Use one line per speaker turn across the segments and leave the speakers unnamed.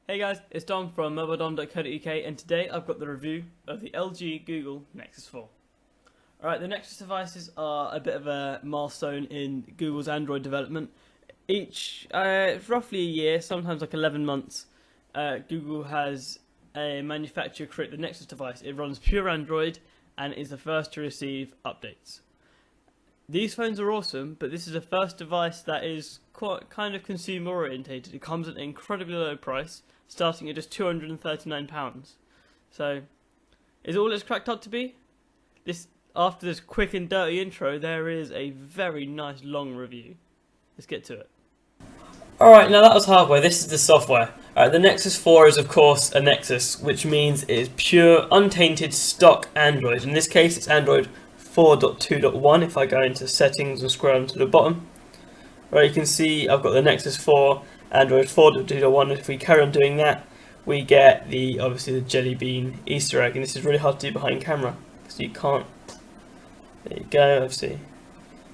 Hey guys, it's Dom from mobiledom.co.uk and today I've got the review of the LG Google Nexus 4. Alright, the Nexus devices are a bit of a milestone in Google's Android development. Each, roughly a year, sometimes like 11 months, Google has a manufacturer create the Nexus device. It runs pure Android and is the first to receive updates. These phones are awesome, but this is the first device that is quite kind of consumer orientated. It comes at an incredibly low price, starting at just £239. So, is it all it's cracked up to be? After this quick and dirty intro, there is a very nice long review. Let's get to it. Alright, now that was hardware, this is the software. The Nexus 4 is of course a Nexus, which means it is pure, untainted, stock Android. In this case it's Android 4.2.1. If I go into settings and scroll to the bottom, right, you can see I've got the Nexus 4, Android 4.2.1. If we carry on doing that, we get obviously the Jelly Bean Easter egg, and this is really hard to do behind camera because you can't. There you go, obviously.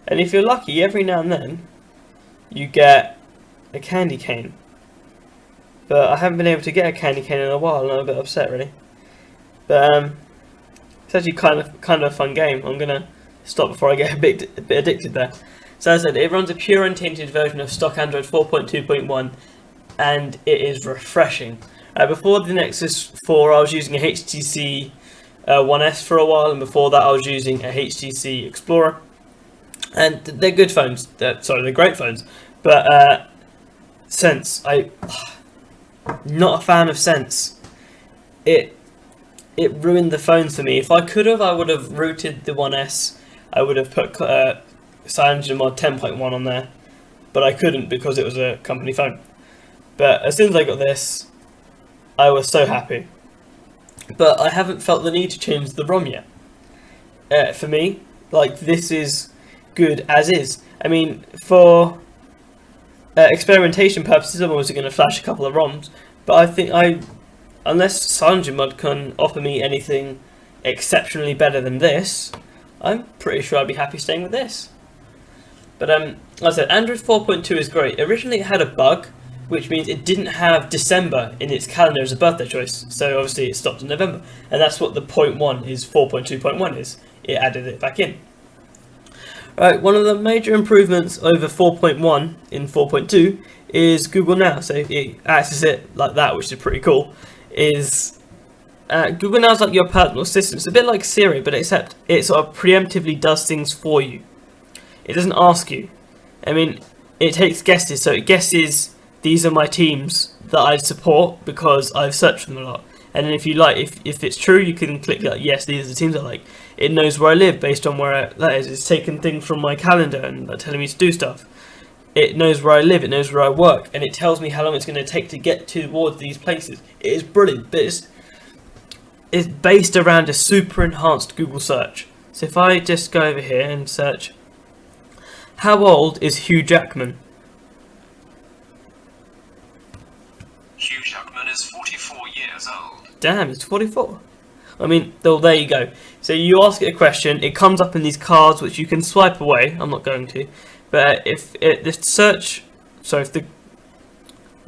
And if you're lucky, every now and then you get a candy cane. But I haven't been able to get a candy cane in a while, and I'm a bit upset really. But it's actually kind of a fun game. I'm gonna stop before I get a bit addicted there. So as I said, it runs a pure untainted version of stock Android 4.2.1, and it is refreshing. Before the Nexus 4, I was using a HTC One S for a while, and before that, I was using a HTC Explorer. And they're good phones. They're great phones. But Sense, not a fan of Sense. It ruined the phone for me. If I could have, I would have rooted the One S. I would have put CyanogenMod 10.1 on there, but I couldn't because it was a company phone. But as soon as I got this, I was so happy. But I haven't felt the need to change the ROM yet. For me, like, this is good as is. I mean, for experimentation purposes, I'm obviously going to flash a couple of ROMs, but I think unless CyanogenMod can offer me anything exceptionally better than this, I'm pretty sure I'd be happy staying with this. But like I said, Android 4.2 is great. Originally it had a bug, which means it didn't have December in its calendar as a birthday choice, so obviously it stopped in November. And that's what the 0.1 is, 4.2.1 is. It added it back in. Right, one of the major improvements over 4.1 in 4.2 is Google Now. So it accesses it like that, which is pretty cool. Google Now is like your personal assistant. It's a bit like Siri, but except it sort of preemptively does things for you. It doesn't ask you. I mean, it takes guesses, so it guesses these are my teams that I support because I've searched for them a lot. And then if you like, if it's true, you can click like, yes, these are the teams I like. It knows where I live based on where that is. It's taken things from my calendar and telling me to do stuff. It knows where I live, it knows where I work, and it tells me how long it's going to take to get towards these places. It is brilliant, but it's based around a super enhanced Google search. So if I just go over here and search, how old is Hugh Jackman?
Hugh Jackman is 44 years old.
Damn, he's 44. I mean, well, there you go. So you ask it a question, it comes up in these cards which you can swipe away. I'm not going to. But if the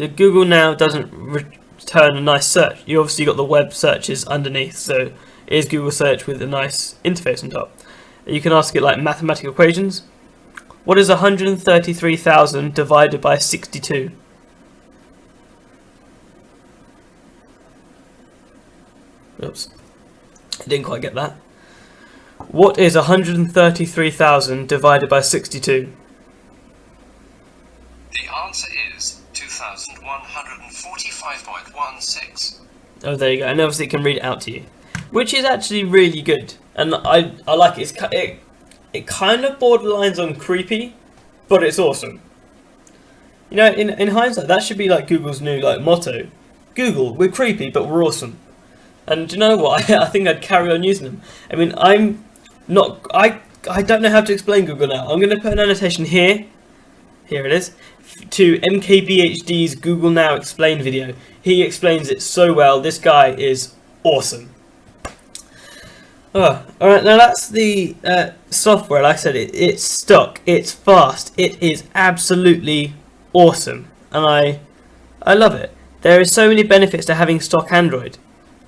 Google Now doesn't return a nice search, you obviously got the web searches underneath, so it is Google search with a nice interface on top. You can ask it like mathematical equations. What is 133,000 divided by 62? Oops, I didn't quite get that. What is 133,000 divided by 62?
The answer is 2,145.16.
Oh, there you go. And obviously it can read it out to you, which is actually really good. And I like it. It kind of borderlines on creepy, but it's awesome. You know, in hindsight, that should be like Google's new motto. Google, we're creepy, but we're awesome. And do you know what? I think I'd carry on using them. I mean, I don't know how to explain Google Now. I'm going to put an annotation here. Here it is. To MKBHD's Google Now Explain video. He explains it so well. This guy is awesome. Oh, alright, now that's the software. Like I said, it's stock, it's fast, it is absolutely awesome, and I love it. There is so many benefits to having stock Android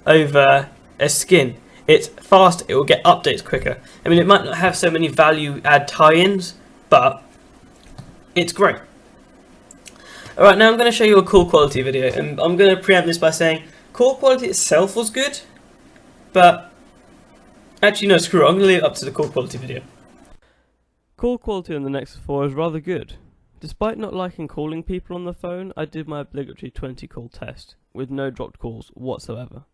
over a skin. It's fast, it will get updates quicker. I mean, it might not have so many value add tie-ins, but it's great. Alright, now I'm going to show you a call quality video, and I'm going to preempt this by saying call quality itself was good, but actually no, screw it, I'm going to leave it up to the call quality video. Call quality on the Nexus 4 is rather good. Despite not liking calling people on the phone, I did my obligatory 20 call test, with no dropped calls whatsoever.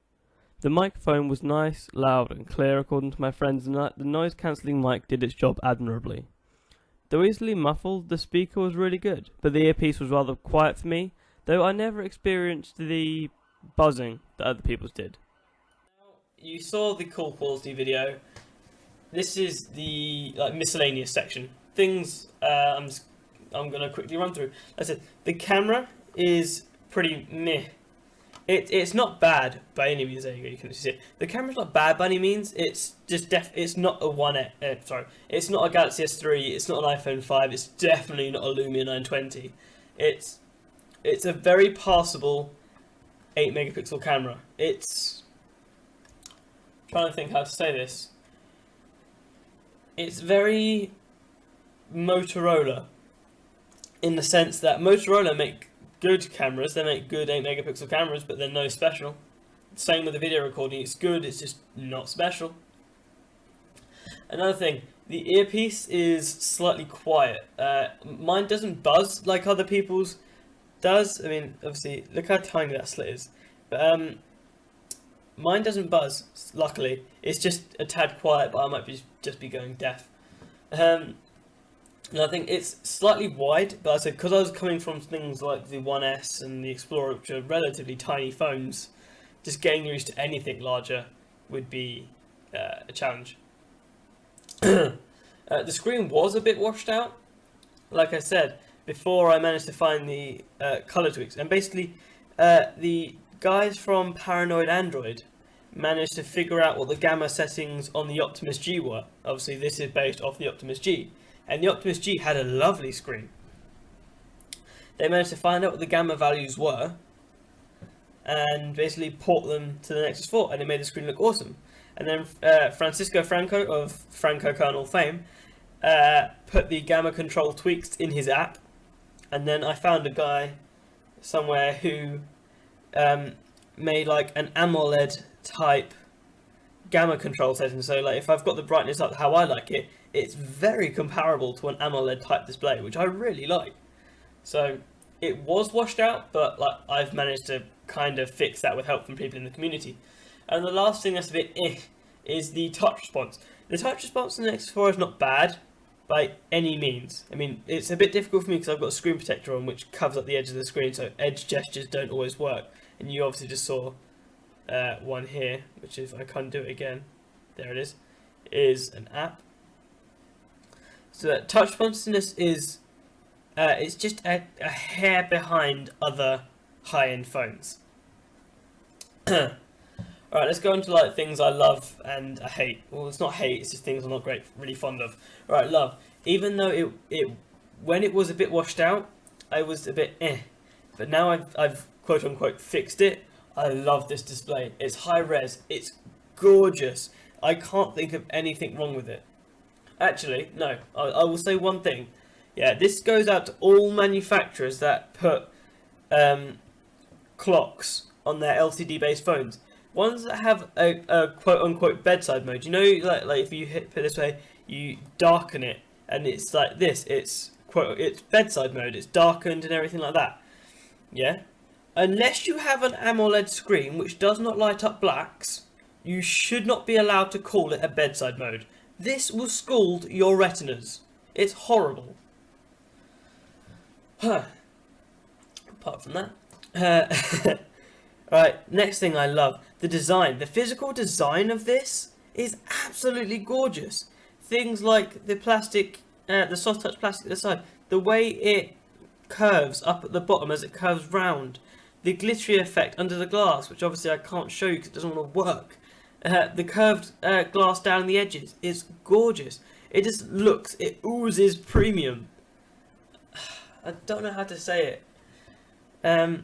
The microphone was nice, loud and clear according to my friends, and the noise cancelling mic did its job admirably. Though easily muffled, the speaker was really good, but the earpiece was rather quiet for me, though I never experienced the buzzing that other people's did. You saw the call quality video. This is the miscellaneous section. Things I'm going to quickly run through. As I said, the camera is pretty meh. It's not bad by any means. There you go. You can see it. The camera's not bad by any means. It's just it's not a it's not a Galaxy S3. It's not an iPhone 5. It's definitely not a Lumia 920. It's a very passable 8 megapixel camera. It's trying to think how to say this. It's very Motorola in the sense that Motorola make good cameras, they make good 8 megapixel cameras, but they're no special. Same with the video recording, it's good, it's just not special. Another thing, the earpiece is slightly quiet. Mine doesn't buzz like other people's does. I mean, obviously, look how tiny that slit is. But mine doesn't buzz, luckily. It's just a tad quiet, but I might just be going deaf. And I think it's slightly wide, but I said because I was coming from things like the 1S and the Explorer, which are relatively tiny phones, just getting used to anything larger would be a challenge. The screen was a bit washed out, like I said, before I managed to find the colour tweaks. And basically, the guys from Paranoid Android managed to figure out what the gamma settings on the Optimus G were. Obviously, this is based off the Optimus G. And the Optimus G had a lovely screen. They managed to find out what the gamma values were and basically port them to the Nexus 4, and it made the screen look awesome. And then Francisco Franco of Franco Kernel fame put the gamma control tweaks in his app, and then I found a guy somewhere who made like an AMOLED type gamma control setting. So like if I've got the brightness up how I like it, it's very comparable to an AMOLED type display, which I really like. So it was washed out, but like I've managed to kind of fix that with help from people in the community. And the last thing that's a bit is the touch response. The touch response in the Nexus 4 is not bad by any means. I mean, it's a bit difficult for me because I've got a screen protector on which covers up the edge of the screen, so edge gestures don't always work. And you obviously just saw one here, which if I can't do it again, there it is an app. So that touch responsiveness is it's just a hair behind other high-end phones. Alright, let's go into like things I love and I hate. Well, it's not hate, it's just things I'm not really fond of. Alright, love. Even though it when it was a bit washed out, I was a bit but now I've quote unquote fixed it. I love this display. It's high res, it's gorgeous. I can't think of anything wrong with it. Actually, no, I will say one thing. Yeah, this goes out to all manufacturers that put clocks on their LCD-based phones. Ones that have a quote-unquote bedside mode. You know, like if you put it this way, you darken it, and it's like this. It's bedside mode. It's darkened and everything like that. Yeah. Unless you have an AMOLED screen which does not light up blacks, you should not be allowed to call it a bedside mode. This will scald your retinas. It's horrible. Apart from that. Right, next thing I love. The design. The physical design of this is absolutely gorgeous. Things like the plastic, the soft touch plastic at the side. The way it curves up at the bottom as it curves round. The glittery effect under the glass, which obviously I can't show you because it doesn't want to work. The curved glass down the edges is gorgeous. It just looks, it oozes premium. I don't know how to say it.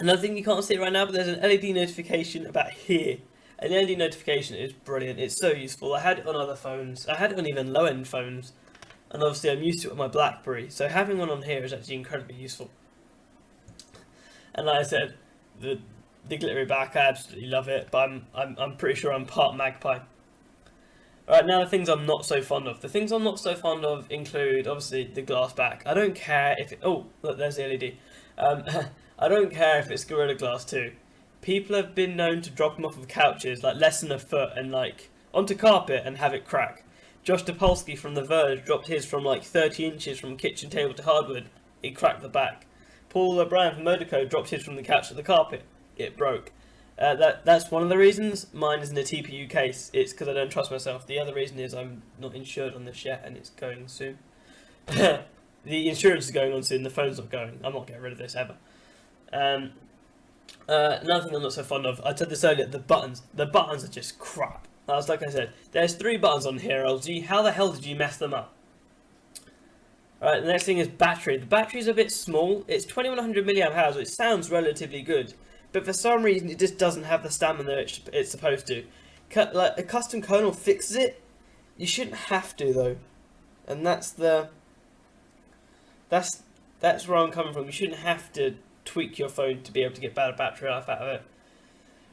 Another thing you can't see right now, but there's an LED notification about here. An LED notification is brilliant. It's so useful. I had it on other phones. I had it on even low-end phones. And obviously I'm used to it with my BlackBerry. So having one on here is actually incredibly useful. And like I said, the glittery back, I absolutely love it. But I'm pretty sure I'm part Magpie. Alright, now the things I'm not so fond of. The things I'm not so fond of include, obviously, the glass back. I don't care if it... Oh, look, there's the LED. I don't care if it's Gorilla Glass 2. People have been known to drop them off of couches, like less than a foot, and like onto carpet and have it crack. Josh Topolsky from The Verge dropped his from like 30 inches from kitchen table to hardwood. It cracked the back. Paul O'Brien from Monaco dropped his from the couch to the carpet. It broke. That's one of the reasons. Mine isn't a TPU case. It's because I don't trust myself. The other reason is I'm not insured on this yet, and it's going soon. The insurance is going on soon. The phone's not going. I'm not getting rid of this ever. Another thing I'm not so fond of, I said this earlier, the buttons. The buttons are just crap. Like I said, there's 3 buttons on here, LG. How the hell did you mess them up? Alright, the next thing is battery. The battery's a bit small. It's 2100 milliamp hours, which sounds relatively good. But for some reason, it just doesn't have the stamina it's supposed to. Like, a custom kernel fixes it. You shouldn't have to, though. And that's where I'm coming from. You shouldn't have to tweak your phone to be able to get better battery life out of it.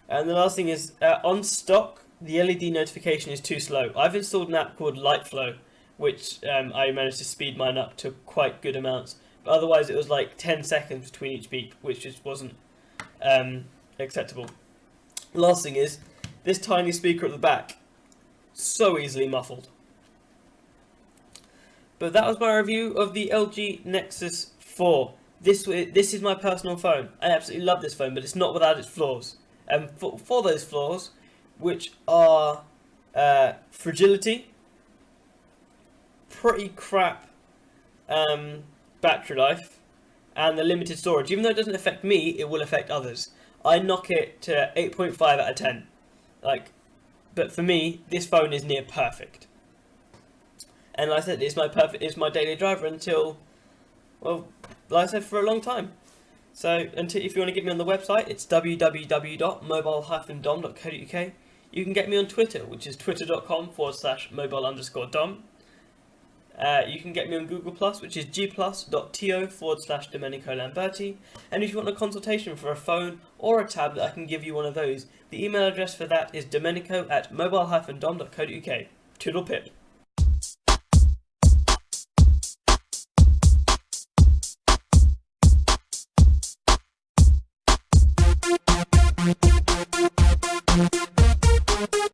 And the last thing is, on stock, the LED notification is too slow. I've installed an app called Lightflow, which I managed to speed mine up to quite good amounts. But otherwise, it was like 10 seconds between each beep, which just wasn't acceptable. Last thing is, this tiny speaker at the back, so easily muffled. But that was my review of the LG Nexus 4. This is my personal phone. I absolutely love this phone, but it's not without its flaws. And for those flaws, which are fragility, pretty crap battery life, and the limited storage. Even though it doesn't affect me, it will affect others. I knock it to 8.5 out of 10. But for me, this phone is near perfect. And like I said, it's my daily driver until, well, like I said, for a long time. So if you want to get me on the website, it's www.mobile-dom.co.uk. You can get me on Twitter, which is twitter.com/mobile_dom. You can get me on Google+, which is gplus.to/Domenico Lamberti. And if you want a consultation for a phone or a tablet, I can give you one of those. The email address for that is domenico@mobile-dom.co.uk. Toodle pip.